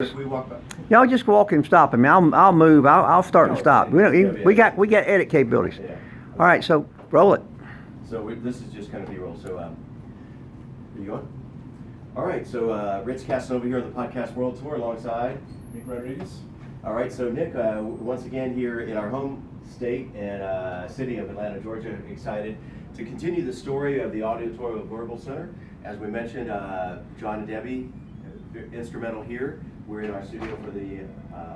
We walk back. Y'all just walk and stop. I mean, I'll move. I'll start and stop. We got edit capabilities. Yeah. All right, so roll it. So this is just kind of B-roll. So, are you on? All right. So Rich Casanova here on the Podcast World Tour alongside Nick Rodriguez. All right. So Nick, once again here in our home state and city of Atlanta, Georgia, excited to continue the story of the Auditory Verbal Center. As we mentioned, John and Debbie, instrumental here. We're in our studio for the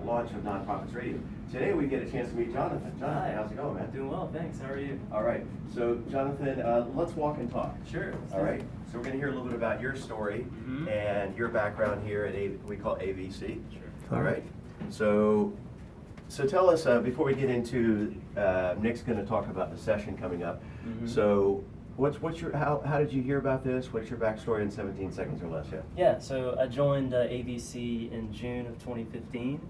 launch of Nonprofits Radio. Today we get a chance to meet Jonathan. Jonathan, Hi. how's it going, man? Doing well, thanks. How are you? All right. So Jonathan, let's walk and talk. Sure. All right. So we're going to hear a little bit about your story and your background here at we call AVC. Sure. All right. So tell us before we get into Nick's going to talk about the session coming up. So what's your how did you hear about this? What's your backstory in 17 seconds or less? Yeah. So I joined AVC in June of 2015.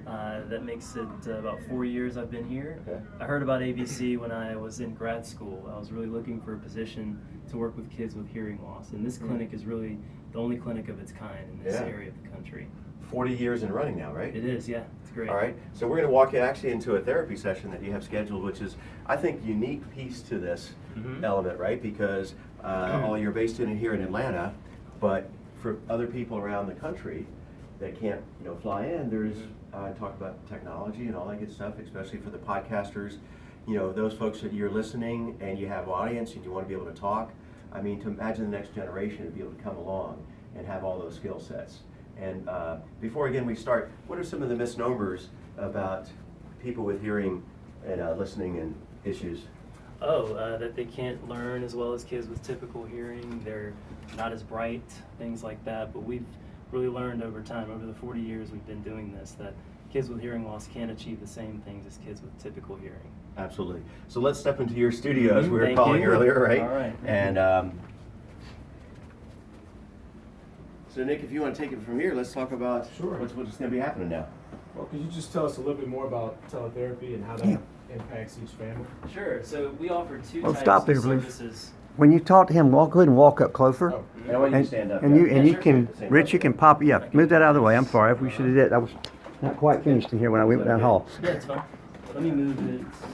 That makes it about 4 years I've been here. Okay. I heard about AVC when I was in grad school. I was really looking for a position to work with kids with hearing loss, and this clinic is really the only clinic of its kind in this area of the country. 40 years in running now, right? It is, yeah. It's great. All right. So we're going to walk actually into a therapy session that you have scheduled, which is, I think, unique piece to this element, right? Because you're based in here in Atlanta, but for other people around the country that can't, fly in, there's talk about technology and all that good stuff, especially for the podcasters. Those folks that you're listening and you have an audience and you want to be able to talk. I mean, to imagine the next generation to be able to come along and have all those skill sets. And before again we start, what are some of the misnomers about people with hearing and listening and issues? That they can't learn as well as kids with typical hearing. They're not as bright, things like that. But we've really learned over time, over the 40 years we've been doing this, that kids with hearing loss can't achieve the same things as kids with typical hearing. Absolutely. So let's step into your studio as we were Thank calling you. earlier, right? All right. And so Nick, if you want to take it from here, let's talk about Sure. what's going to be happening now. Well, could you just tell us a little bit more about teletherapy and how that impacts each family? Sure. So we offer two Well, types stop there, of please. services. When you talk to him, go ahead and walk up closer. Oh, And I want you to stand up. And you Yeah, sure. can, Rich, you can pop. Yeah, move that out of the way. I'm sorry. We should have did. I was not quite finished in here when I went down the hall. Yeah, it's fine. Let me move it.